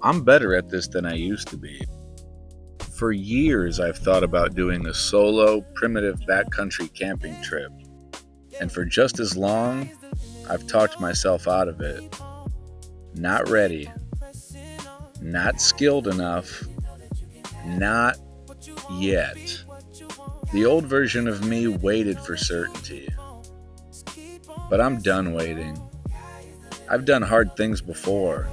I'm better at this than I used to be. For years, I've thought about doing a solo, primitive backcountry camping trip. And for just as long, I've talked myself out of it. Not ready, not skilled enough, not yet. The old version of me waited for certainty. But I'm done waiting. I've done hard things before.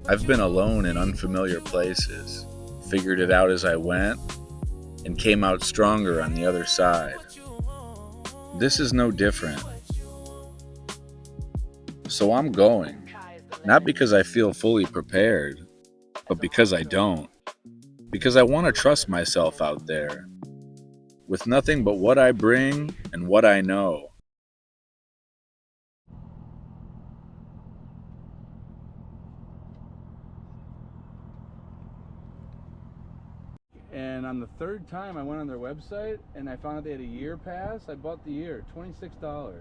I've been alone in unfamiliar places, figured it out as I went, and came out stronger on the other side. This is no different. So I'm going, not because I feel fully prepared, but because I don't. Because I want to trust myself out there, with nothing but what I bring and what I know. And on the third time I went on their website and I found out they had a year pass, I bought the year, $26.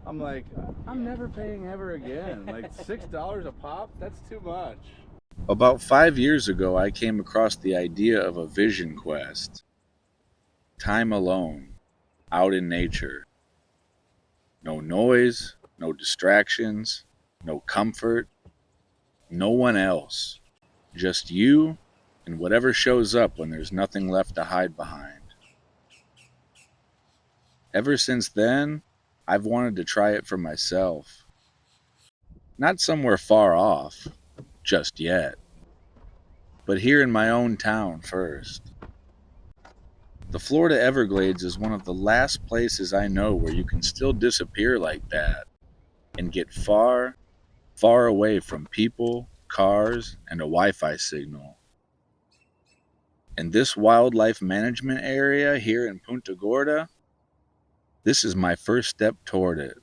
I'm like, I'm never paying ever again. Like $6 a pop? That's too much. About 5 years ago, I came across the idea of a vision quest. Time alone, out in nature. No noise, no distractions, no comfort, no one else. Just you and whatever shows up when there's nothing left to hide behind. Ever since then, I've wanted to try it for myself. Not somewhere far off, just yet, but here in my own town first. The Florida Everglades is one of the last places I know where you can still disappear like that and get far, far away from people, cars, and a Wi-Fi signal. And this wildlife management area here in Punta Gorda, this is my first step toward it.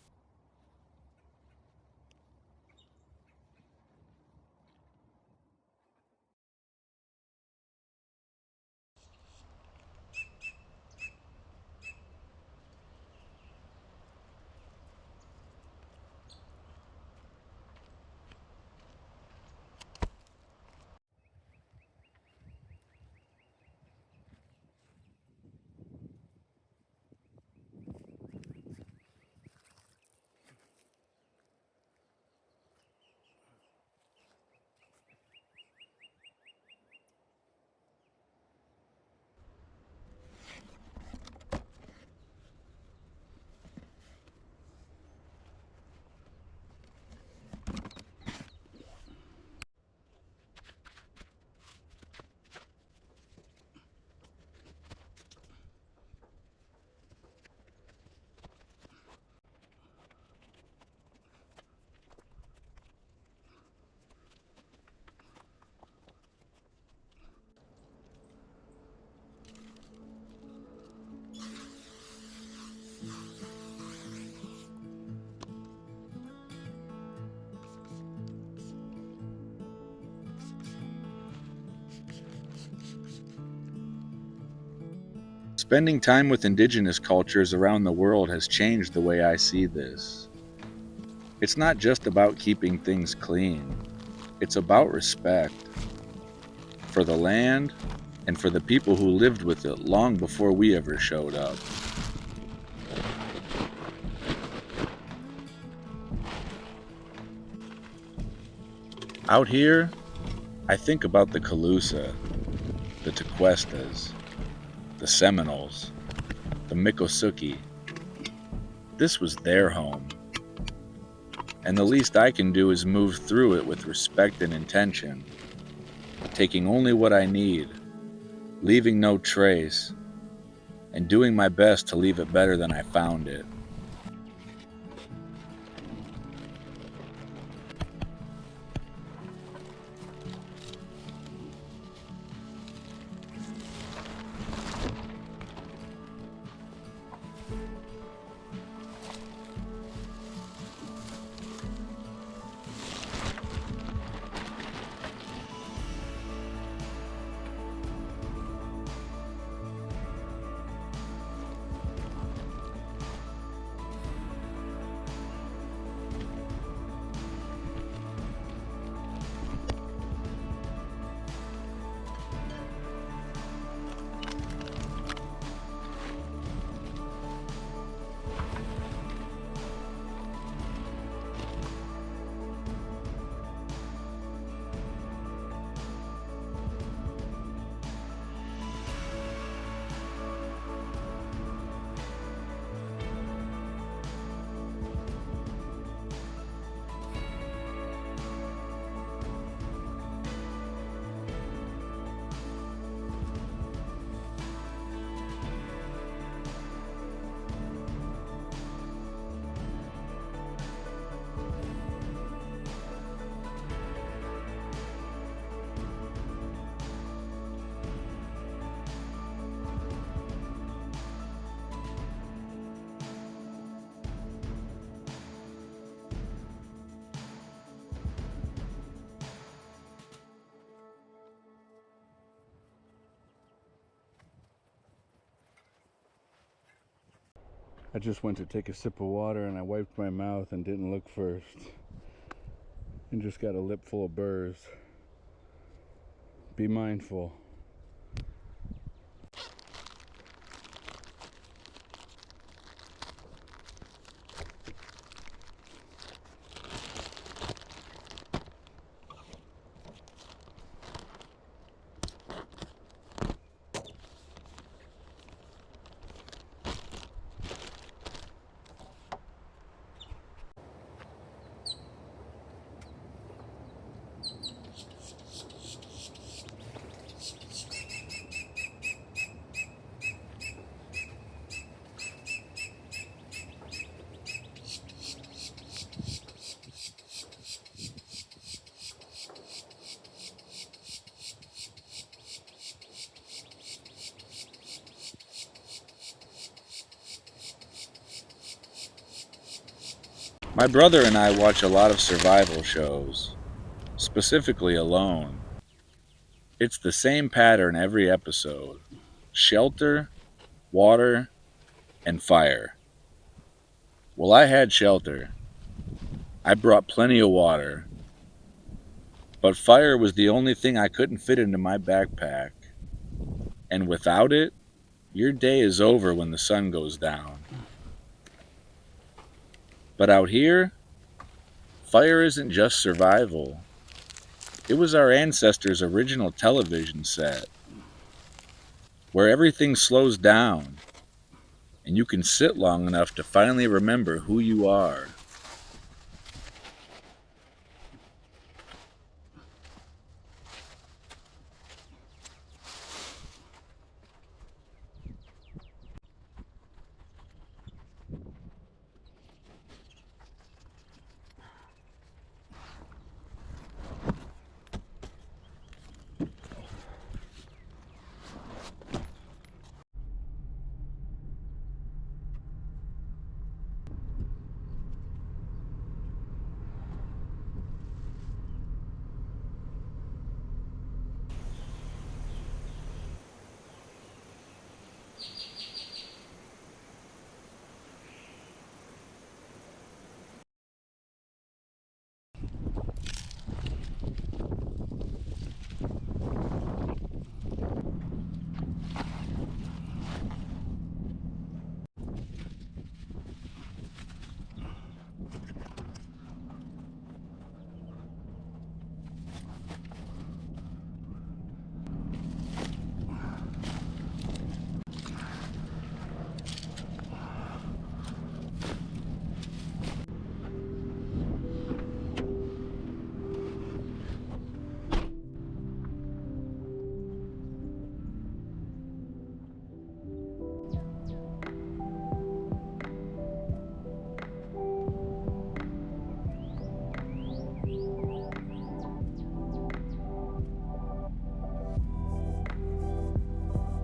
Spending time with indigenous cultures around the world has changed the way I see this. It's not just about keeping things clean. It's about respect for the land and for the people who lived with it long before we ever showed up. Out here, I think about the Calusa, the Tequestas, the Seminoles, the Miccosukee. This was their home. And the least I can do is move through it with respect and intention, taking only what I need, leaving no trace, and doing my best to leave it better than I found it. I just went to take a sip of water and I wiped my mouth and didn't look first. And just got a lip full of burrs. Be mindful. My brother and I watch a lot of survival shows, specifically Alone. It's the same pattern every episode: shelter, water, and fire. Well, I had shelter. I brought plenty of water. But fire was the only thing I couldn't fit into my backpack. And without it, your day is over when the sun goes down. But out here, fire isn't just survival. It was our ancestors' original television set, where everything slows down and you can sit long enough to finally remember who you are.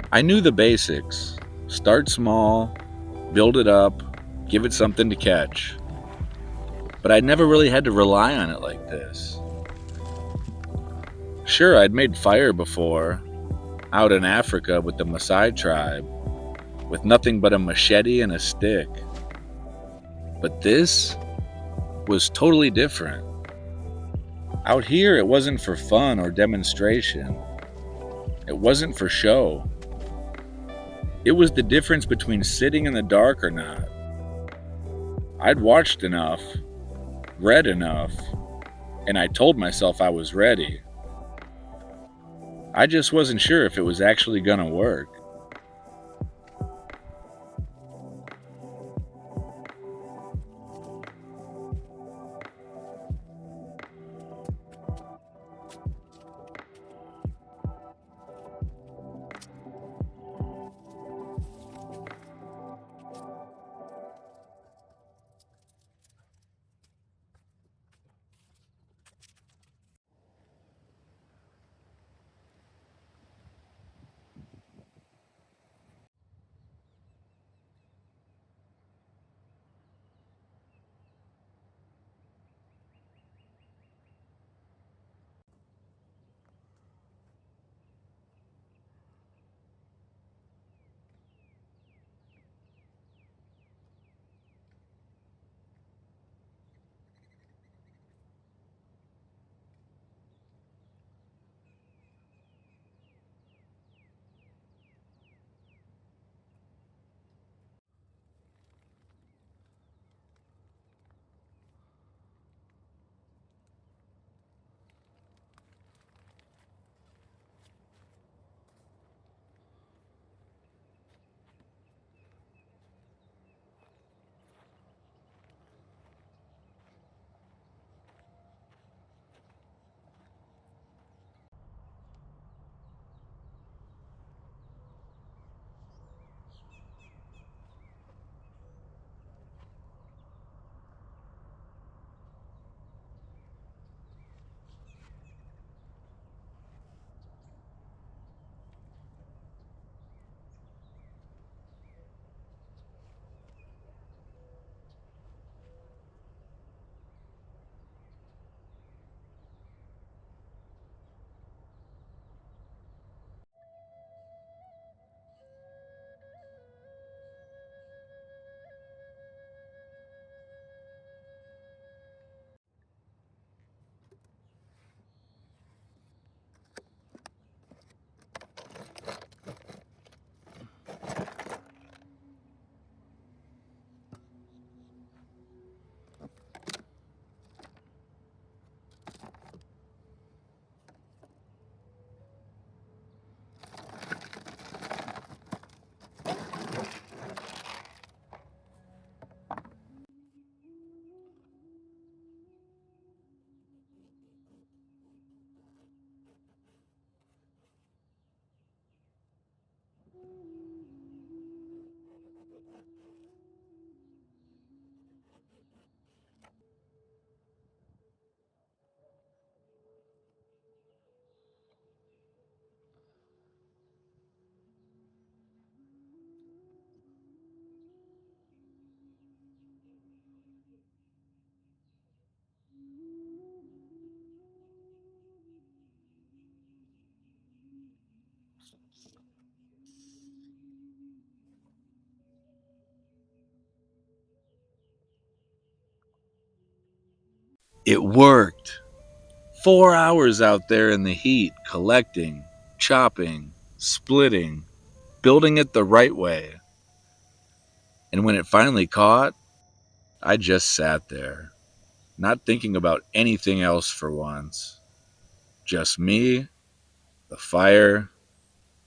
I knew the basics. Start small, build it up, give it something to catch. But I'd never really had to rely on it like this. Sure, I'd made fire before, out in Africa with the Maasai tribe, with nothing but a machete and a stick. But this was totally different. Out here, it wasn't for fun or demonstration. It wasn't for show. It was the difference between sitting in the dark or not. I'd watched enough, read enough, and I told myself I was ready. I just wasn't sure if it was actually gonna work. It worked. 4 hours out there in the heat, collecting, chopping, splitting, building it the right way. And when it finally caught, I just sat there, not thinking about anything else for once. Just me, the fire,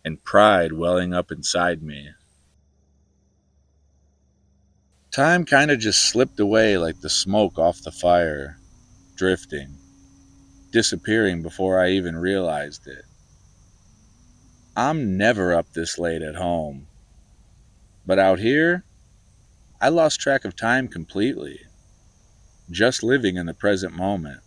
and pride welling up inside me. Time kind of just slipped away like the smoke off the fire, drifting, disappearing before I even realized it. I'm never up this late at home. But out here, I lost track of time completely, just living in the present moment.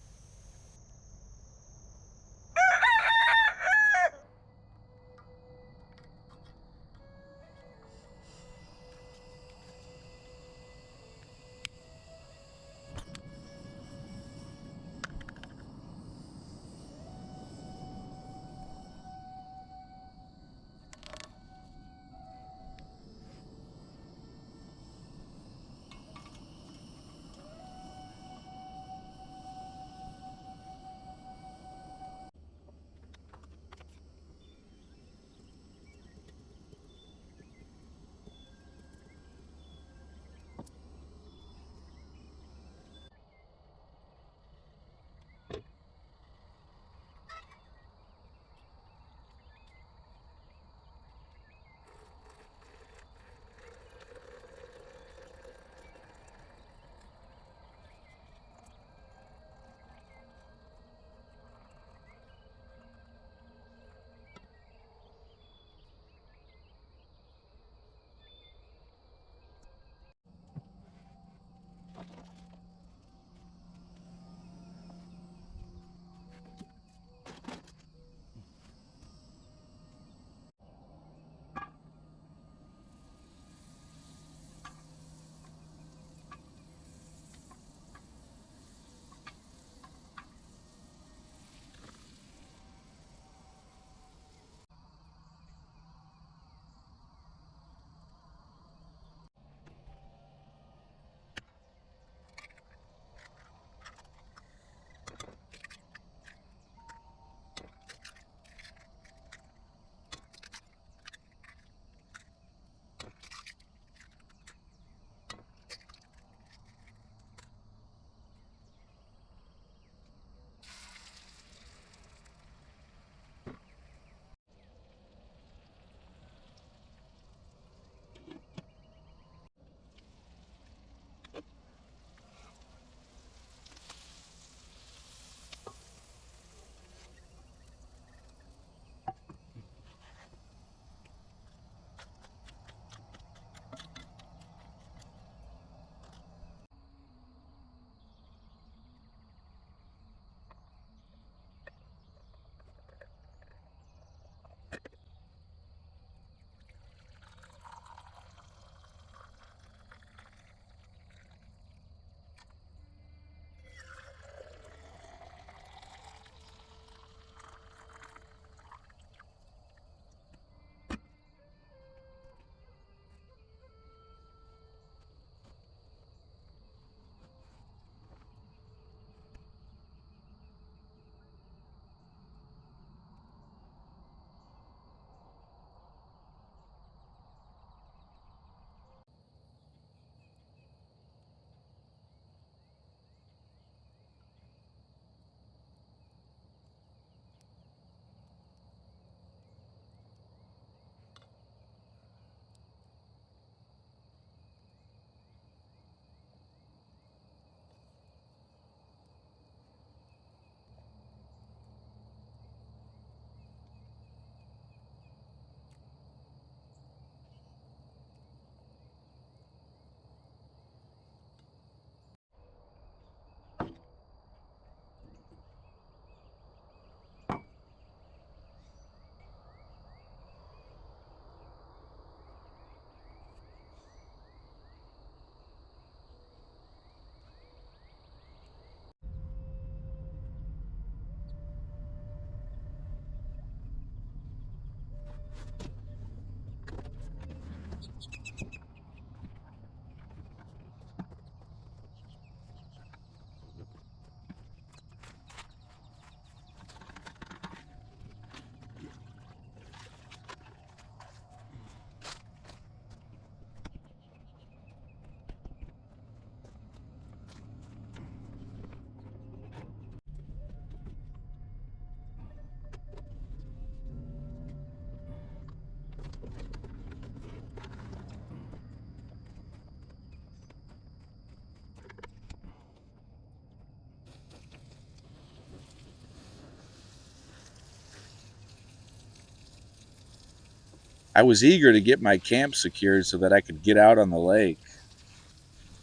I was eager to get my camp secured so that I could get out on the lake.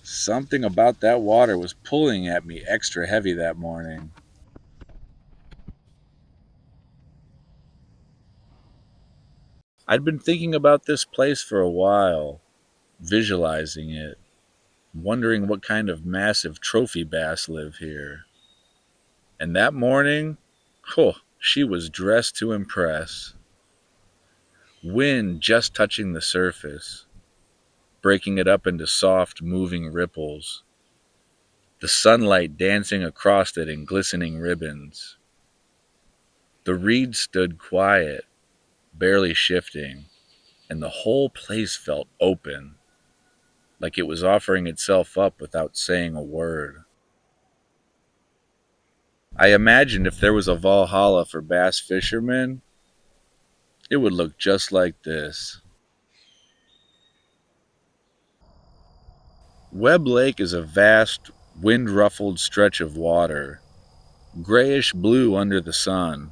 Something about that water was pulling at me extra heavy that morning. I'd been thinking about this place for a while, visualizing it, wondering what kind of massive trophy bass live here. And that morning, she was dressed to impress. Wind just touching the surface, breaking it up into soft, moving ripples. The sunlight dancing across it in glistening ribbons. The reeds stood quiet, barely shifting, and the whole place felt open, like it was offering itself up without saying a word. I imagined if there was a Valhalla for bass fishermen, it would look just like this. Webb Lake is a vast, wind-ruffled stretch of water, grayish-blue under the sun,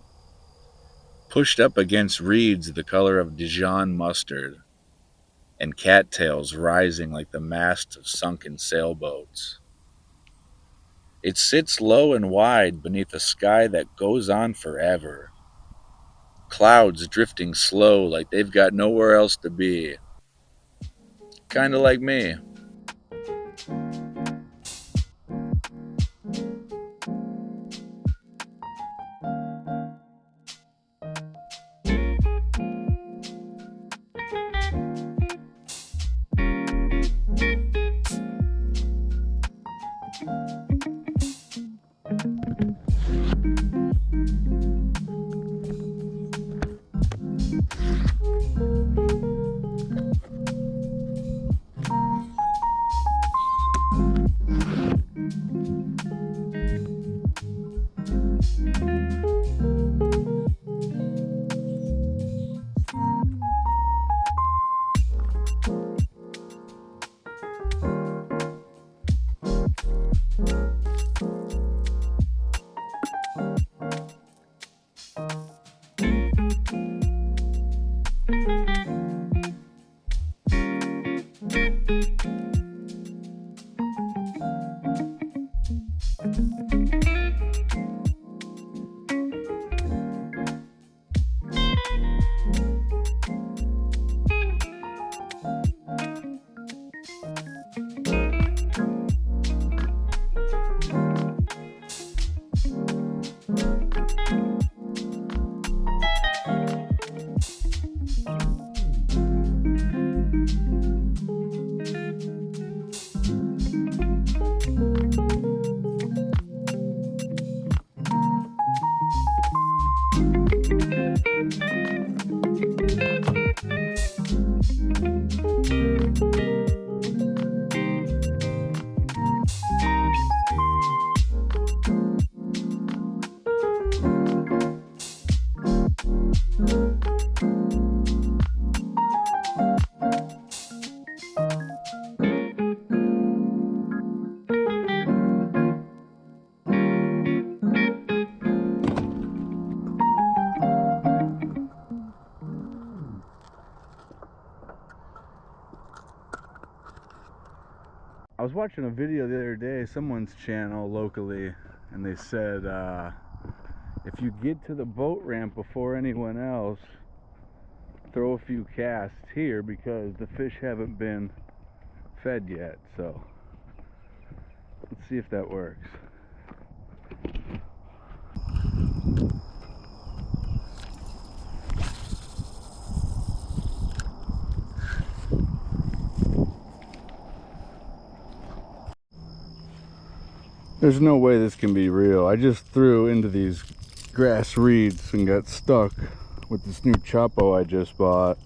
pushed up against reeds the color of Dijon mustard, and cattails rising like the masts of sunken sailboats. It sits low and wide beneath a sky that goes on forever, clouds drifting slow like they've got nowhere else to be. Kinda like me. I was watching a video the other day, someone's channel locally, and they said if you get to the boat ramp before anyone else, throw a few casts here because the fish haven't been fed yet. So let's see if that works. There's no way this can be real. I just threw into these grass reeds and got stuck with this new Chapo I just bought.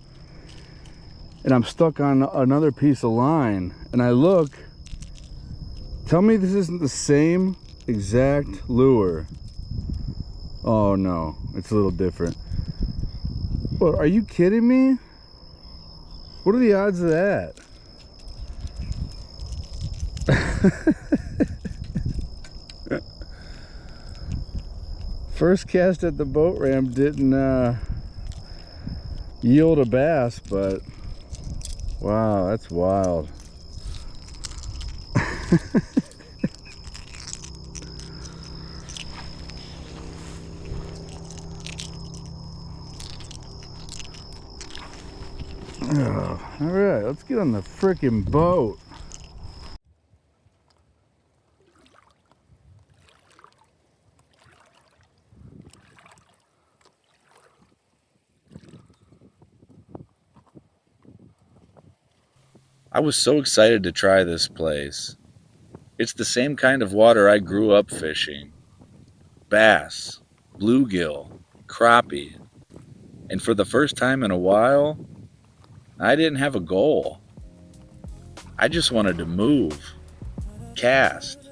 And I'm stuck on another piece of line. And I look, tell me this isn't the same exact lure. Oh no, it's a little different. Well, are you kidding me? What are the odds of that? First cast at the boat ramp didn't yield a bass, but wow, that's wild. Oh, all right, let's get on the frickin' boat. I was so excited to try this place. It's the same kind of water I grew up fishing. Bass, bluegill, crappie. And for the first time in a while, I didn't have a goal. I just wanted to move, cast,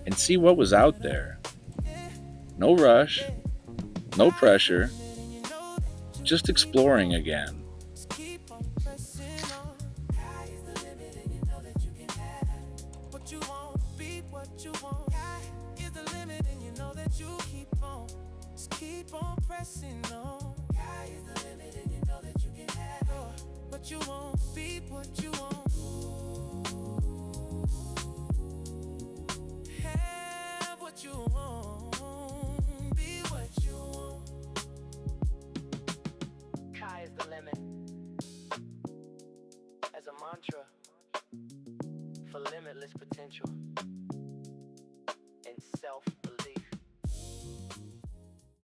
and see what was out there. No rush, no pressure, just exploring again. You won't be what you want. Have what you want. Be what you want. Sky is the limit. As a mantra for limitless potential.